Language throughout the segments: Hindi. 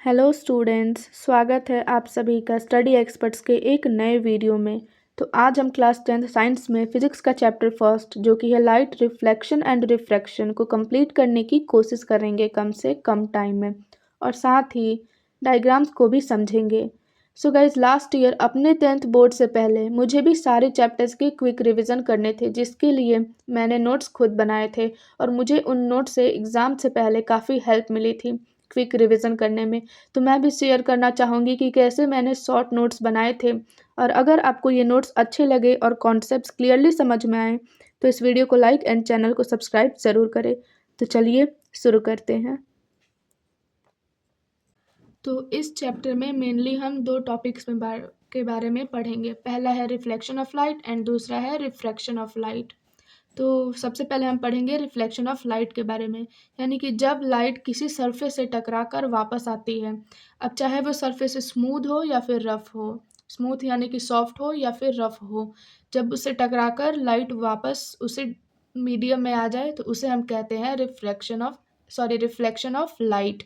हेलो स्टूडेंट्स, स्वागत है आप सभी का स्टडी एक्सपर्ट्स के एक नए वीडियो में। तो आज हम क्लास 10th साइंस में फिजिक्स का चैप्टर फर्स्ट जो कि है लाइट रिफ्लेक्शन एंड रिफ्रैक्शन को कंप्लीट करने की कोशिश करेंगे कम से कम टाइम में, और साथ ही डायग्राम्स को भी समझेंगे। सो गाइज, लास्ट ईयर अपने 10th बोर्ड से पहले मुझे भी सारे चैप्टर्स के क्विक रिविज़न करने थे, जिसके लिए मैंने नोट्स खुद बनाए थे और मुझे उन नोट्स से एग्ज़ाम से पहले काफ़ी हेल्प मिली थी क्विक रिवीजन करने में। तो मैं भी शेयर करना चाहूँगी कि कैसे मैंने शॉर्ट नोट्स बनाए थे, और अगर आपको ये नोट्स अच्छे लगे और कॉन्सेप्ट्स क्लियरली समझ में आए तो इस वीडियो को लाइक एंड चैनल को सब्सक्राइब ज़रूर करें। तो चलिए शुरू करते हैं। तो इस चैप्टर में मेनली हम दो टॉपिक्स के बारे में पढ़ेंगे। पहला है रिफ्लेक्शन ऑफ लाइट एंड दूसरा है रिफ्रैक्शन ऑफ लाइट। तो सबसे पहले हम पढ़ेंगे रिफ्लेक्शन ऑफ लाइट के बारे में, यानी कि जब लाइट किसी सरफेस से टकराकर वापस आती है। अब चाहे वो सरफेस स्मूथ हो या फिर रफ हो, स्मूथ यानी कि सॉफ्ट हो या फिर रफ हो, जब उससे टकराकर लाइट वापस उसी मीडियम में आ जाए तो उसे हम कहते हैं reflection of light.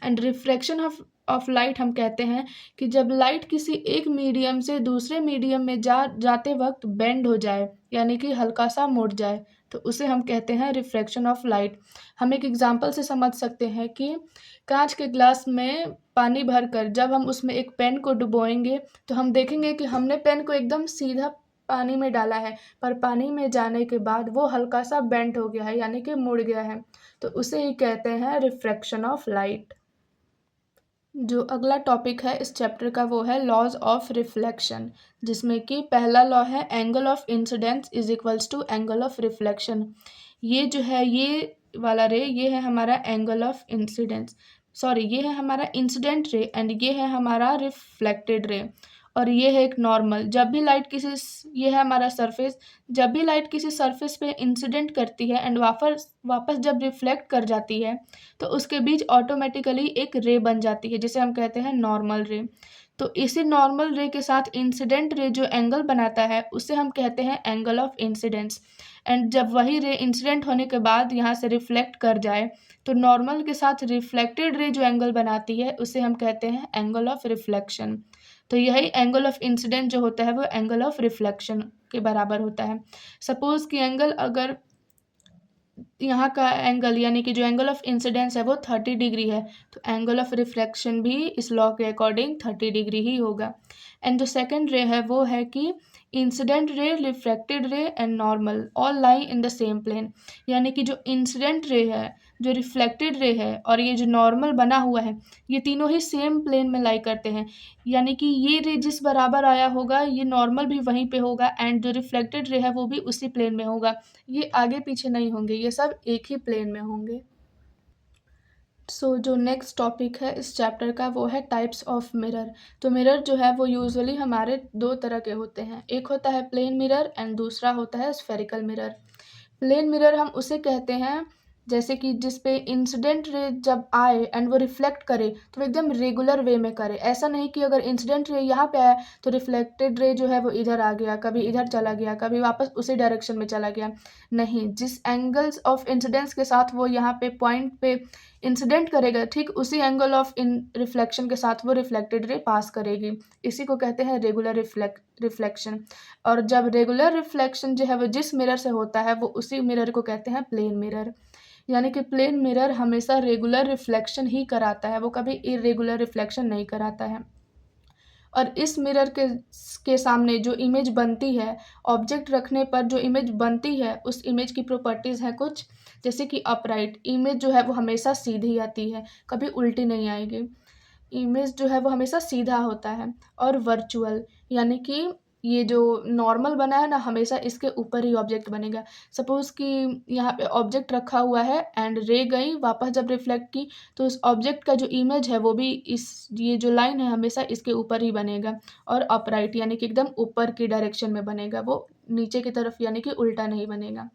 And refraction of light हम कहते हैं कि जब लाइट किसी एक मीडियम से दूसरे मीडियम में जाते वक्त बेंड हो जाए, यानी कि हल्का सा मुड़ जाए, तो उसे हम कहते हैं रिफ्रैक्शन ऑफ लाइट। हम एक एग्जांपल से समझ सकते हैं कि कांच के ग्लास में पानी भरकर जब हम उसमें एक पेन को डुबोएंगे तो हम देखेंगे कि हमने पेन को एकदम सीधा पानी में डाला है, पर पानी में जाने के बाद वो हल्का सा बेंड हो गया है, यानी कि मुड़ गया है, तो उसे ही कहते हैं रिफ्रैक्शन ऑफ लाइट। जो अगला टॉपिक है इस चैप्टर का वो है लॉज ऑफ रिफ्लेक्शन, जिसमें कि पहला लॉ है angle of incidence is equals to angle of reflection. ये जो है ये वाला रे, ये है हमारा एंगल ऑफ इंसिडेंस, सॉरी ये है हमारा इंसिडेंट रे एंड ये है हमारा रिफ्लेक्टेड रे, और ये है एक नॉर्मल। जब भी लाइट ये है हमारा सरफेस, जब भी लाइट किसी सरफेस पे इंसिडेंट करती है एंड वापस जब रिफ्लेक्ट कर जाती है तो उसके बीच ऑटोमेटिकली एक रे बन जाती है, जिसे हम कहते हैं नॉर्मल रे। तो इसी नॉर्मल रे के साथ इंसिडेंट रे जो एंगल बनाता है उसे हम कहते हैं एंगल ऑफ इंसिडेंस। एंड जब वही रे इंसिडेंट होने के बाद यहाँ से रिफ्लेक्ट कर जाए तो नॉर्मल के साथ रिफ्लेक्टेड रे जो एंगल बनाती है उसे हम कहते हैं एंगल ऑफ रिफ्लेक्शन। तो यही एंगल ऑफ इंसिडेंट जो होता है वो एंगल ऑफ रिफ्लेक्शन के बराबर होता है। सपोज कि एंगल अगर यहाँ का एंगल यानी कि जो एंगल ऑफ इंसिडेंस है वो 30 डिग्री है, तो एंगल ऑफ रिफ्लेक्शन भी इस लॉ के अकॉर्डिंग 30 डिग्री ही होगा। एंड जो सेकंड रे है वो है कि incident ray, reflected ray and normal all lie in the same plane, यानी कि जो इंसिडेंट रे है, जो रिफ्लेक्टेड रे है और ये जो नॉर्मल बना हुआ है, ये तीनों ही सेम प्लेन में लाई करते हैं। यानी कि ये रे जिस बराबर आया होगा ये नॉर्मल भी वहीं पे होगा एंड जो रिफ्लेक्टेड रे है वो भी उसी प्लेन में होगा। ये आगे पीछे नहीं होंगे, ये सब एक ही प्लेन में होंगे। जो नेक्स्ट टॉपिक है इस चैप्टर का वो है टाइप्स ऑफ मिरर। तो मिरर जो है वो यूजुअली हमारे दो तरह के होते हैं, एक होता है प्लेन मिरर एंड दूसरा होता है स्फेरिकल मिरर। प्लेन मिरर हम उसे कहते हैं जैसे कि जिस पे इंसिडेंट रे जब आए एंड वो रिफ्लेक्ट करे तो वो एकदम रेगुलर वे में करे। ऐसा नहीं कि अगर इंसिडेंट रे यहाँ पे आया तो रिफ्लेक्टेड रे जो है वो इधर आ गया, कभी इधर चला गया, कभी वापस उसी डायरेक्शन में चला गया। नहीं, जिस एंगल्स ऑफ इंसिडेंस के साथ वो यहाँ पे पॉइंट पे इंसिडेंट करेगा, ठीक उसी एंगल ऑफ इन रिफ्लेक्शन के साथ वो रिफ्लेक्टेड रे पास करेगी। इसी को कहते हैं रेगुलर रिफ्लेक्शन। और जब रेगुलर रिफ्लेक्शन जो है वो जिस मिरर से होता है वो उसी मिरर को कहते हैं प्लेन मिरर। यानी कि प्लेन मिरर हमेशा रेगुलर रिफ्लेक्शन ही कराता है, वो कभी इरेगुलर रिफ्लेक्शन नहीं कराता है। और इस मिरर के सामने जो इमेज बनती है, ऑब्जेक्ट रखने पर जो इमेज बनती है उस इमेज की प्रॉपर्टीज़ हैं कुछ, जैसे कि अपराइट इमेज जो है वो हमेशा सीधी आती है, कभी उल्टी नहीं आएगी। इमेज जो है वो हमेशा सीधा होता है। और वर्चुअल यानी कि ये जो नॉर्मल बना है ना, हमेशा इसके ऊपर ही ऑब्जेक्ट बनेगा। सपोज़ कि यहाँ पे ऑब्जेक्ट रखा हुआ है एंड रे गई वापस जब रिफ्लेक्ट की तो उस ऑब्जेक्ट का जो इमेज है वो भी ये जो लाइन है हमेशा इसके ऊपर ही बनेगा। और अपराइट यानी कि एकदम ऊपर की डायरेक्शन में बनेगा, वो नीचे की तरफ यानी कि उल्टा नहीं बनेगा।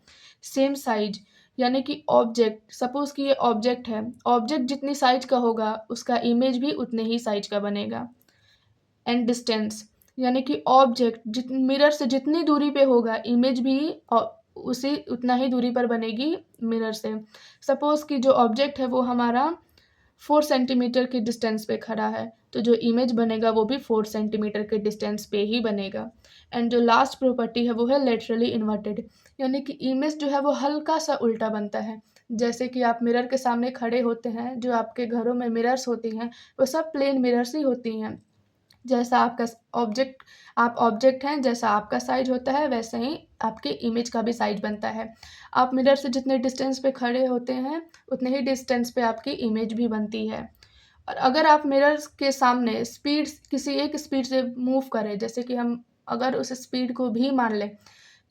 सेम साइज यानी कि ऑब्जेक्ट, सपोज कि ये ऑब्जेक्ट है, ऑब्जेक्ट जितनी साइज का होगा उसका इमेज भी उतने ही साइज का बनेगा। एंड डिस्टेंस यानी कि ऑब्जेक्ट मिरर से जितनी दूरी पे होगा इमेज भी उसी उतना ही दूरी पर बनेगी मिरर से। सपोज कि जो ऑब्जेक्ट है वो हमारा 4 सेंटीमीटर के डिस्टेंस पे खड़ा है, तो जो इमेज बनेगा वो भी 4 सेंटीमीटर के डिस्टेंस पे ही बनेगा। एंड जो लास्ट प्रॉपर्टी है वो है लेटरली इन्वर्टेड, यानी कि इमेज जो है वो हल्का सा उल्टा बनता है। जैसे कि आप मिरर के सामने खड़े होते हैं, जो आपके घरों में मिरर्स होती हैं वो सब प्लेन मिरर्स ही होती हैं। जैसा आपका आप ऑब्जेक्ट हैं, जैसा आपका साइज होता है वैसे ही आपके इमेज का भी साइज बनता है। आप मिरर से जितने डिस्टेंस पे खड़े होते हैं उतने ही डिस्टेंस पे आपकी इमेज भी बनती है। और अगर आप मिरर के सामने किसी एक स्पीड से मूव करें, जैसे कि हम अगर उस स्पीड को भी मान लें,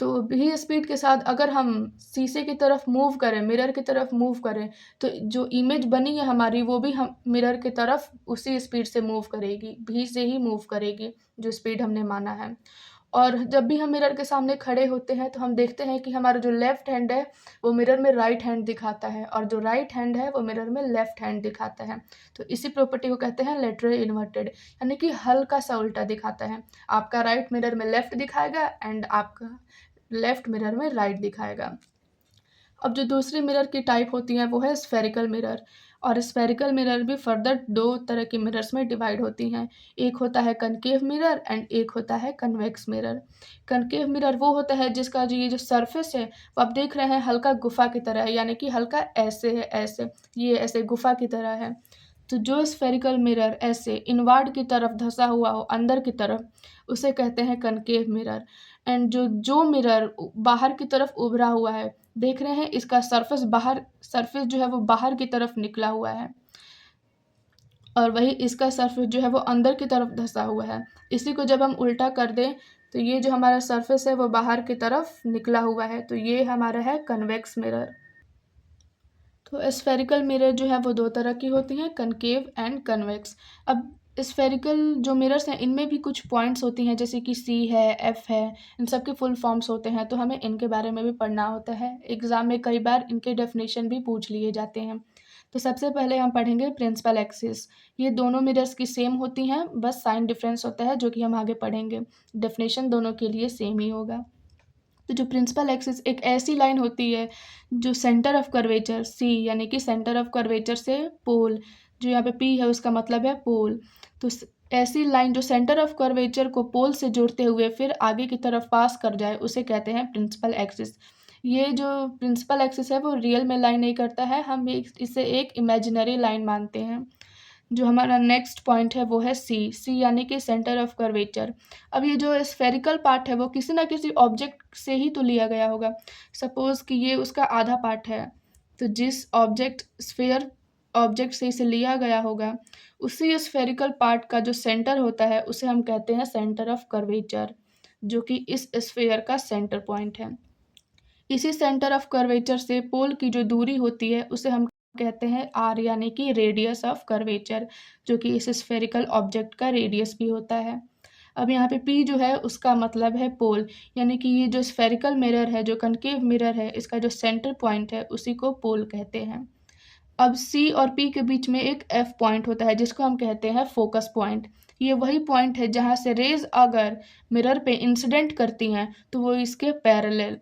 तो भी स्पीड के साथ अगर हम शीशे की तरफ मूव करें, मिरर की तरफ मूव करें, तो जो इमेज बनी है हमारी वो भी हम मिरर की तरफ उसी स्पीड से मूव करेगी, भी से ही मूव करेगी, जो स्पीड हमने माना है। और जब भी हम मिरर के सामने खड़े होते हैं तो हम देखते हैं कि हमारा जो लेफ्ट हैंड है वो मिरर में राइट हैंड दिखाता है और जो राइट हैंड है वो मिरर में लेफ्ट हैंड दिखाता है। तो इसी प्रॉपर्टी को कहते हैं लेटरल इन्वर्टेड, यानी कि हल्का सा उल्टा दिखाता है। आपका राइट मिरर में लेफ्ट दिखाएगा एंड आपका लेफ्ट मिरर में राइट दिखाएगा। अब जो दूसरी मिरर की टाइप होती है वो है स्फेरिकल मिरर, और स्फेरिकल मिरर भी फर्दर 2 तरह के मिरर्स में डिवाइड होती हैं। एक होता है कनकेव मिरर एंड एक होता है कन्वेक्स मिरर। कनकेव मिरर वो होता है जिसका ये जो सरफेस है वो आप देख रहे हैं हल्का गुफा की तरह है, यानी कि हल्का ऐसे है, ऐसे ये ऐसे गुफा की तरह है। तो जो स्फेरिकल मिरर ऐसे इनवर्ड की तरफ धंसा हुआ हो, अंदर की तरफ, उसे कहते हैं कनकेव मिरर। एंड जो मिरर बाहर की तरफ उभरा हुआ है, देख रहे हैं इसका सरफेस जो है वो बाहर की तरफ निकला हुआ है, और वही इसका सरफेस जो है वो अंदर की तरफ धंसा हुआ है। इसी को जब हम उल्टा कर दें तो ये जो हमारा सरफेस है वो बाहर की तरफ निकला हुआ है, तो ये हमारा है कन्वेक्स मिरर। तो स्फेरिकल मिरर जो है वो 2 तरह की होती हैं, कनकेव एंड कन्वेक्स। अब स्फेरिकल जो मिरर्स हैं इनमें भी कुछ पॉइंट्स होती हैं, जैसे कि सी है, एफ है, इन सब के फुल फॉर्म्स होते हैं, तो हमें इनके बारे में भी पढ़ना होता है। एग्ज़ाम में कई बार इनके डेफिनेशन भी पूछ लिए जाते हैं। तो सबसे पहले हम पढ़ेंगे प्रिंसिपल एक्सिस। ये दोनों मिरर्स की सेम होती हैं, बस साइन डिफरेंस होता है जो कि हम आगे पढ़ेंगे। डेफिनेशन दोनों के लिए सेम ही होगा। तो जो प्रिंसिपल एक्सिस एक ऐसी लाइन होती है जो सेंटर ऑफ कर्वेचर सी, यानी कि सेंटर ऑफ कर्वेचर से पोल, जो यहाँ पे पी है उसका मतलब है पोल, तो ऐसी लाइन जो सेंटर ऑफ कर्वेचर को पोल से जोड़ते हुए फिर आगे की तरफ पास कर जाए उसे कहते हैं प्रिंसिपल एक्सिस। ये जो प्रिंसिपल एक्सिस है वो रियल में लाइन नहीं करता है, हम इसे एक इमेजिनरी लाइन मानते हैं। जो हमारा नेक्स्ट पॉइंट है वो है सी यानी कि सेंटर ऑफ कर्वेचर। अब ये जो स्फेरिकल पार्ट है वो किसी ना किसी ऑब्जेक्ट से ही तो लिया गया होगा। सपोज कि ये उसका आधा पार्ट है, तो जिस ऑब्जेक्ट से इसे लिया गया होगा उसी स्फेरिकल पार्ट का जो सेंटर होता है उसे हम कहते हैं सेंटर ऑफ कर्वेचर, जो कि इस स्फेयर का सेंटर पॉइंट है। इसी सेंटर ऑफ कर्वेचर से पोल की जो दूरी होती है उसे हम कहते हैं आर, यानी कि रेडियस ऑफ कर्वेचर, जो कि इस स्फेरिकल ऑब्जेक्ट का रेडियस भी होता है। अब यहाँ पे पी जो है उसका मतलब है पोल, यानी कि ये जो स्फेरिकल मिरर है, जो कनकेव मिरर है, इसका जो सेंटर पॉइंट है उसी को पोल कहते हैं। अब सी और पी के बीच में एक एफ पॉइंट होता है जिसको हम कहते हैं फोकस पॉइंट। ये वही पॉइंट है जहाँ से रेज अगर मिरर पे इंसिडेंट करती हैं तो वो इसके पैरेलल,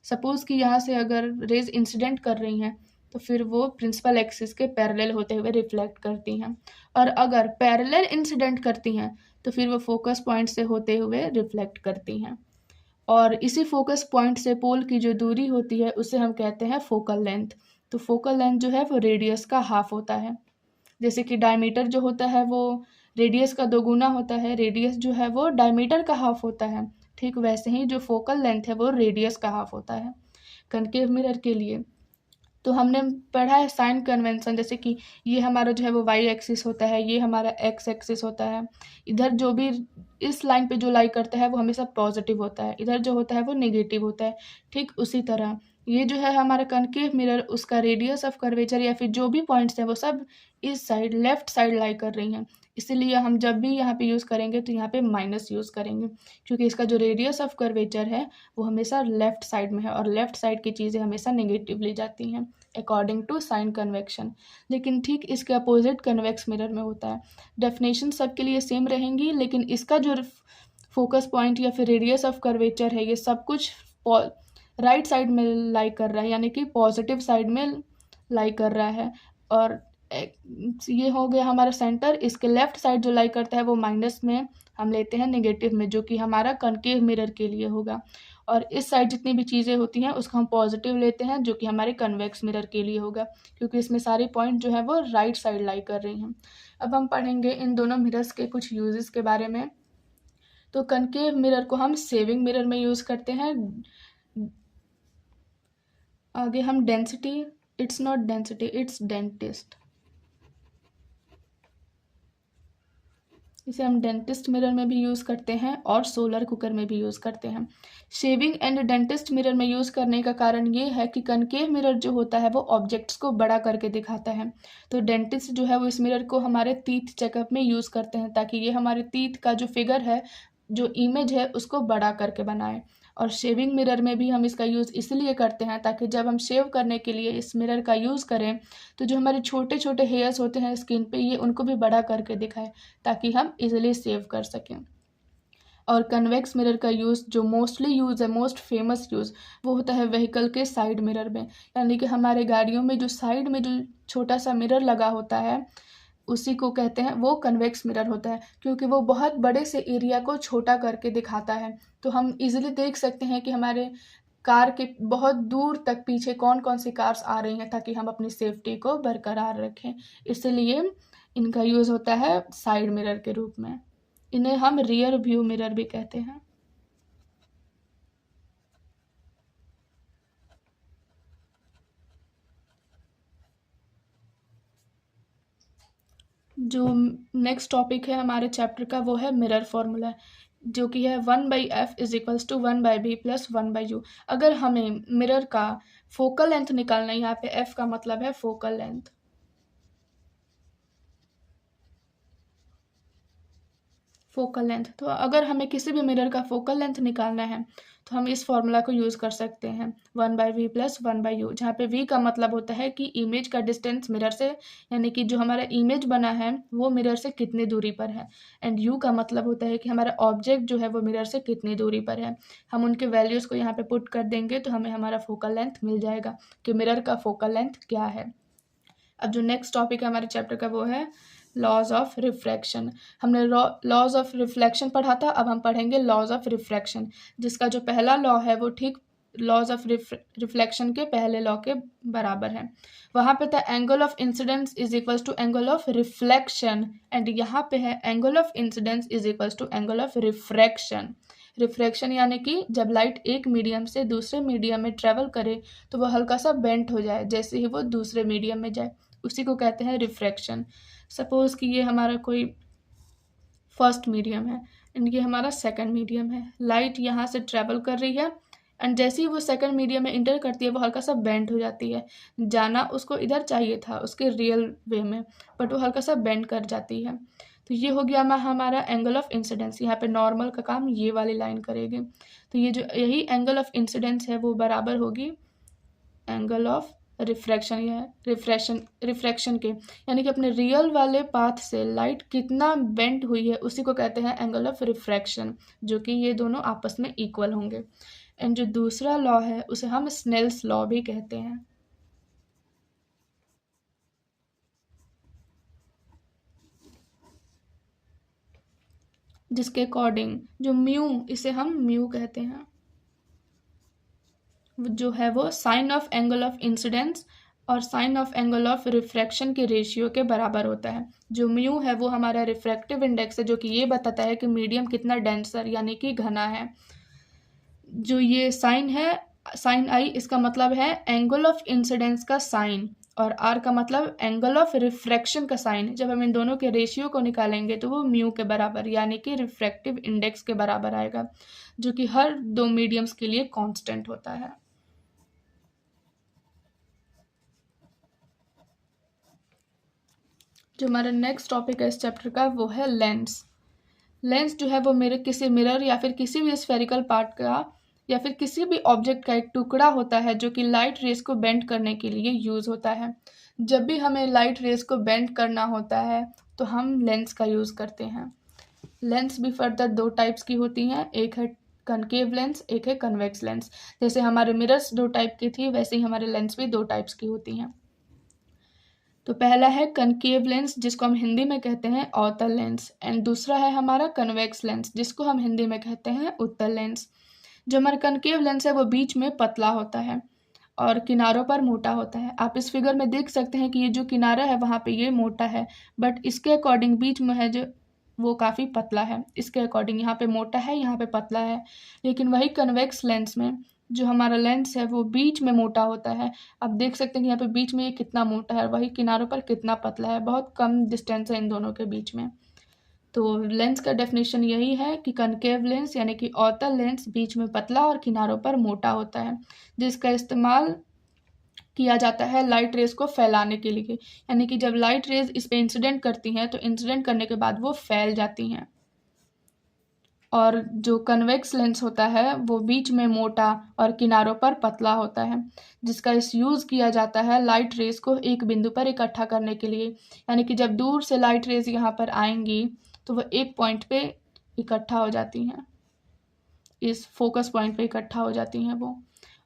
सपोज कि यहाँ से अगर रेज इंसिडेंट कर रही हैं तो फिर वो प्रिंसिपल एक्सिस के पैरेलल होते हुए रिफ्लेक्ट करती हैं, और अगर पैरेलल इंसिडेंट करती हैं तो फिर वो फोकस पॉइंट से होते हुए रिफ्लेक्ट करती हैं। और इसी फोकस पॉइंट से पोल की जो दूरी होती है उसे हम कहते हैं फोकल लेंथ। तो फोकल लेंथ जो है वो रेडियस का हाफ होता है। जैसे कि डायमीटर जो होता है वो रेडियस का 2 गुना होता है, रेडियस जो है वो डायमीटर का हाफ होता है, ठीक वैसे ही जो फोकल लेंथ है वो रेडियस का हाफ होता है कनकेव मिरर के लिए। तो हमने पढ़ा है साइन कन्वेंशन, जैसे कि ये हमारा जो है वो वाई एक्सिस होता है, ये हमारा एक्स एक्सिस होता है। इधर जो भी इस लाइन पे जो लाई करता है वो हमेशा पॉजिटिव होता है, इधर जो होता है वो नेगेटिव होता है। ठीक उसी तरह ये जो है हमारा कनकेव मिरर, उसका रेडियस ऑफ कर्वेचर या फिर जो भी पॉइंट्स हैं वो सब इस साइड लेफ्ट साइड लाई कर रही हैं। इसीलिए हम जब भी यहाँ पे यूज़ करेंगे तो यहाँ पे माइनस यूज़ करेंगे, क्योंकि इसका जो रेडियस ऑफ कर्वेचर है वो हमेशा लेफ्ट साइड में है, और लेफ्ट साइड की चीज़ें हमेशा नेगेटिव ली जाती हैं अकॉर्डिंग टू साइन कन्वेक्शन। लेकिन ठीक इसके अपोजिट कन्वेक्स मिरर में होता है। डेफिनेशन सबके लिए सेम रहेंगी, लेकिन इसका जो फोकस पॉइंट या फिर रेडियस ऑफ कर्वेचर है ये सब कुछ राइट साइड में लाई कर रहा है, यानी कि पॉजिटिव साइड में लाई कर रहा है, और ये हो गया हमारा सेंटर। इसके लेफ्ट साइड जो लाई करता है वो माइनस में हम लेते हैं, नेगेटिव में, जो कि हमारा कनकेव मिरर के लिए होगा। और इस साइड जितनी भी चीज़ें होती हैं उसको हम पॉजिटिव लेते हैं, जो कि हमारे कन्वेक्स मिरर के लिए होगा, क्योंकि इसमें सारी पॉइंट जो है वो राइट साइड लाई कर रही हैं। अब हम पढ़ेंगे इन दोनों मिरर्स के कुछ यूजेस के बारे में। तो कनकेव मिरर को हम सेविंग मिरर में यूज़ करते हैं। आगे हम density, it's not density, it's dentist, इसे हम डेंटिस्ट मिरर में भी यूज़ करते हैं और सोलर कुकर में भी यूज़ करते हैं। शेविंग एंड डेंटिस्ट मिरर में यूज़ करने का कारण ये है कि कनकेव मिरर जो होता है वो ऑब्जेक्ट्स को बड़ा करके दिखाता है। तो डेंटिस्ट जो है वो इस मिरर को हमारे टीथ चेकअप में यूज़ करते हैं, ताकि ये हमारे टीथ का जो फिगर है, जो इमेज है, उसको बड़ा करके बनाए। और शेविंग मिरर में भी हम इसका यूज़ इसलिए करते हैं ताकि जब हम शेव करने के लिए इस मिरर का यूज़ करें तो जो हमारे छोटे छोटे हेयर्स होते हैं स्किन पे, ये उनको भी बड़ा करके दिखाए, ताकि हम इजीली सेव कर सकें। और कन्वेक्स मिरर का यूज़ जो मोस्टली यूज़ है, मोस्ट फेमस यूज़, वो होता है व्हीकल के साइड मिरर में। यानी कि हमारे गाड़ियों में जो साइड में जो छोटा सा मिरर लगा होता है, उसी को कहते हैं, वो कन्वेक्स मिरर होता है, क्योंकि वो बहुत बड़े से एरिया को छोटा करके दिखाता है। तो हम इजीली देख सकते हैं कि हमारे कार के बहुत दूर तक पीछे कौन कौन सी कार्स आ रही हैं, ताकि हम अपनी सेफ्टी को बरकरार रखें। इसलिए इनका यूज़ होता है साइड मिरर के रूप में। इन्हें हम रियर व्यू मिरर भी कहते हैं। जो नेक्स्ट टॉपिक है हमारे चैप्टर का वो है मिरर फॉर्मूला, जो कि है 1/f is equals to 1/b plus 1/u। अगर हमें मिरर का फोकल लेंथ निकालना है, यहाँ पे f का मतलब है फोकल लेंथ, फोकल लेंथ। तो अगर हमें किसी भी मिरर का फोकल लेंथ निकालना है तो हम इस फॉर्मूला को यूज़ कर सकते हैं, 1/v प्लस 1/u, जहाँ पे v का मतलब होता है कि इमेज का डिस्टेंस मिरर से, यानी कि जो हमारा इमेज बना है वो मिरर से कितनी दूरी पर है, एंड u का मतलब होता है कि हमारा ऑब्जेक्ट जो है वो मिरर से कितनी दूरी पर है। हम उनके वैल्यूज़ को यहाँ पे पुट कर देंगे तो हमें हमारा फोकल लेंथ मिल जाएगा कि मिरर का फोकल लेंथ क्या है। अब जो नेक्स्ट टॉपिक है हमारे चैप्टर का वो है लॉज ऑफ रिफ्रैक्शन। हमने लॉज ऑफ रिफ्लेक्शन पढ़ा था, अब हम पढ़ेंगे लॉज ऑफ रिफ्रैक्शन, जिसका जो पहला लॉ है वो ठीक लॉज ऑफ रिफ्लेक्शन के पहले लॉ के बराबर है। वहाँ पे था angle of incidence is equals to angle of reflection, and यहाँ पे है angle of incidence is equals to angle of refraction. Refraction यानी कि जब लाइट एक मीडियम से दूसरे मीडियम में ट्रेवल करे तो वो हल्का सा बेंट हो जाए जैसे ही वो दूसरे मीडियम में जाए, उसी को कहते हैं रिफ्रैक्शन। सपोज कि ये हमारा कोई फर्स्ट मीडियम है एंड ये हमारा सेकंड मीडियम है, लाइट यहाँ से ट्रेवल कर रही है एंड जैसे ही वो सेकंड मीडियम में इंटर करती है वो हल्का सा बेंड हो जाती है, जाना उसको इधर चाहिए था उसके रियल वे में, बट वो हल्का सा बेंड कर जाती है। तो ये हो गया हमारा एंगल ऑफ इंसिडेंस। यहाँ पे नॉर्मल का काम ये वाली लाइन करेगी, तो ये जो यही एंगल ऑफ इंसिडेंस है वो बराबर होगी एंगल ऑफ रिफ्रैक्शन, या रिफ्रैक्शन के, यानी कि अपने रियल वाले पाथ से लाइट कितना बेंड हुई है उसी को कहते हैं एंगल ऑफ रिफ्रैक्शन, जो कि ये दोनों आपस में इक्वल होंगे। एंड जो दूसरा लॉ है उसे हम स्नेल्स लॉ भी कहते हैं, जिसके अकॉर्डिंग जो म्यू, इसे हम म्यू कहते हैं, जो है वो sine of angle of incidence और sine of angle of refraction के रेशियो के बराबर होता है। जो म्यू है वो हमारा रिफ्रैक्टिव इंडेक्स है, जो कि ये बताता है कि मीडियम कितना डेंसर यानी कि घना है। जो ये साइन है, साइन आई, इसका मतलब है एंगल ऑफ इंसिडेंस का साइन, और आर का मतलब एंगल ऑफ रिफ्रैक्शन का साइन। जब हम इन दोनों के रेशियो को निकालेंगे तो वो म्यू के बराबर यानी कि रिफ्रैक्टिव इंडेक्स के बराबर आएगा, जो कि हर दो मीडियम्स के लिए कांस्टेंट होता है। जो हमारा नेक्स्ट टॉपिक है इस चैप्टर का वो है लेंस। लेंस जो है वो मेरे किसी मिरर या फिर किसी भी स्फेरिकल पार्ट का या फिर किसी भी ऑब्जेक्ट का एक टुकड़ा होता है जो कि लाइट रेस को बेंड करने के लिए यूज़ होता है। जब भी हमें लाइट रेस को बेंड करना होता है तो हम लेंस का यूज़ करते हैं। लेंस भी फर्दर दो टाइप्स की होती हैं, एक है कनकेव लेंस, एक है कन्वेक्स लेंस। जैसे हमारे मिरर्स दो टाइप की थी वैसे ही हमारे लेंस भी दो टाइप्स की होती हैं। तो पहला है कनकेव लेंस, जिसको हम हिंदी में कहते हैं अवतल लेंस, एंड दूसरा है हमारा कन्वेक्स लेंस, जिसको हम हिंदी में कहते हैं उत्तल लेंस। जो हमारा कनकेव लेंस है वो बीच में पतला होता है और किनारों पर मोटा होता है। आप इस फिगर में देख सकते हैं कि ये जो किनारा है वहाँ पे ये मोटा है, बट इसके अकॉर्डिंग बीच में है जो वो काफ़ी पतला है। इसके अकॉर्डिंग यहाँ पे मोटा है, यहाँ पे पतला है। लेकिन वही कन्वेक्स लेंस में जो हमारा लेंस है वो बीच में मोटा होता है। आप देख सकते हैं कि यहाँ पे बीच में ये कितना मोटा है, वही किनारों पर कितना पतला है। बहुत कम डिस्टेंस है इन दोनों के बीच में। तो लेंस का डेफिनेशन यही है कि कनकेव लेंस यानी कि अवतल लेंस बीच में पतला और किनारों पर मोटा होता है, जिसका इस्तेमाल किया जाता है लाइट रेज को फैलाने के लिए। यानी कि जब लाइट रेज इस पे इंसिडेंट करती हैं तो इंसिडेंट करने के बाद वो फैल जाती हैं। और जो कन्वेक्स लेंस होता है वो बीच में मोटा और किनारों पर पतला होता है, जिसका इस यूज़ किया जाता है लाइट रेज को एक बिंदु पर इकट्ठा करने के लिए। यानी कि जब दूर से लाइट रेज यहाँ पर आएंगी तो वह एक पॉइंट पे इकट्ठा हो जाती हैं, इस फोकस पॉइंट पे इकट्ठा हो जाती हैं वो।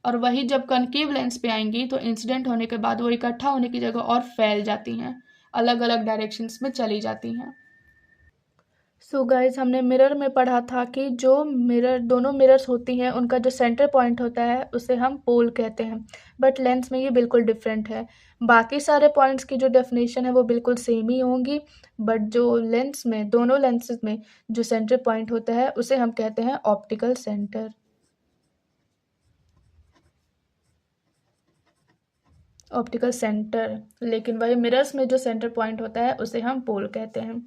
और वही जब कनकेव लेंस पे आएंगी तो इंसिडेंट होने के बाद वो इकट्ठा होने की जगह और फैल जाती हैं, अलग अलग डायरेक्शंस में चली जाती हैं। सो गाइज हमने मिरर में पढ़ा था कि जो मिरर दोनों मिरर्स होती हैं उनका जो सेंटर पॉइंट होता है उसे हम पोल कहते हैं, बट लेंस में ये बिल्कुल डिफरेंट है। बाकी सारे पॉइंट्स की जो डेफिनेशन है वो बिल्कुल सेम ही होंगी, बट जो लेंस में दोनों लेंसेज में जो सेंटर पॉइंट होता है उसे हम कहते हैं ऑप्टिकल सेंटर। ऑप्टिकल सेंटर, लेकिन वही मिरर्स में जो सेंटर पॉइंट होता है उसे हम पोल कहते हैं।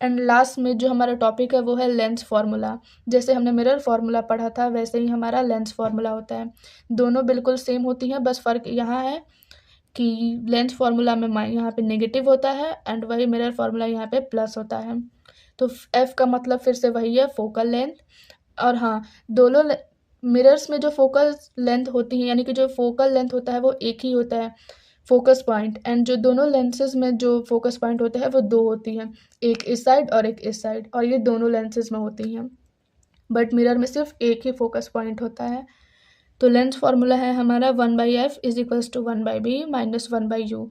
एंड लास्ट में जो हमारा टॉपिक है वो है लेंस फार्मूला। जैसे हमने मिरर फार्मूला पढ़ा था वैसे ही हमारा लेंस फार्मूला होता है। दोनों बिल्कुल सेम होती हैं, बस फ़र्क यहाँ है कि लेंस फार्मूला में यहाँ पे नेगेटिव होता है एंड वही मिरर फार्मूला यहाँ पे प्लस होता है। तो एफ का मतलब फिर से वही है, फोकल लेंथ। और हाँ, दोनों मिरर्स में जो फोकल लेंथ होती है यानी कि जो फोकल लेंथ होता है वो एक ही होता है, फोकस पॉइंट। एंड जो दोनों लेंसेज में जो फोकस पॉइंट होते हैं वो दो होती हैं, एक इस साइड और एक इस साइड, और ये दोनों लेंसेज में होती हैं। बट मिरर में सिर्फ एक ही फोकस पॉइंट होता है। तो लेंस फार्मूला है हमारा 1/f is equals to 1/b minus 1/u।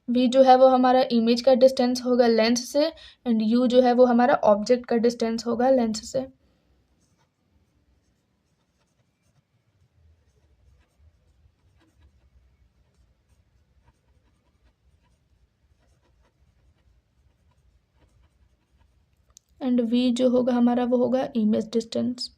v जो है वो हमारा इमेज का डिस्टेंस होगा लेंस से, एंड u जो है वो हमारा ऑब्जेक्ट का डिस्टेंस होगा लेंस से। एंड v जो होगा हमारा वो होगा इमेज डिस्टेंस।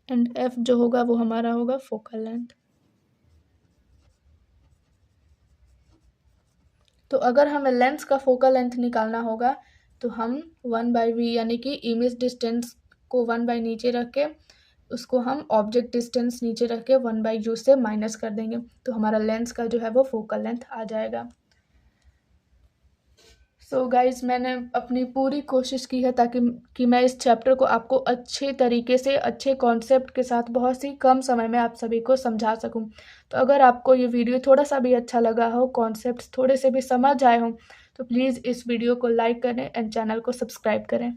एंड f जो होगा वो हमारा होगा फोकल लेंथ। तो अगर हमें लेंस का फोकल लेंथ निकालना होगा तो हम 1/v यानी कि इमेज डिस्टेंस को 1/, नीचे रख के उसको हम ऑब्जेक्ट डिस्टेंस नीचे रख के 1/u से माइनस कर देंगे, तो हमारा लेंस का जो है वो फोकल लेंथ आ जाएगा। सो गाइज मैंने अपनी पूरी कोशिश की है ताकि कि मैं इस चैप्टर को आपको अच्छे तरीके से अच्छे कॉन्सेप्ट के साथ बहुत ही कम समय में आप सभी को समझा सकूं। तो अगर आपको ये वीडियो थोड़ा सा भी अच्छा लगा हो, कॉन्सेप्ट्स थोड़े से भी समझ आए हों, तो प्लीज़ इस वीडियो को लाइक करें एंड चैनल को सब्सक्राइब करें।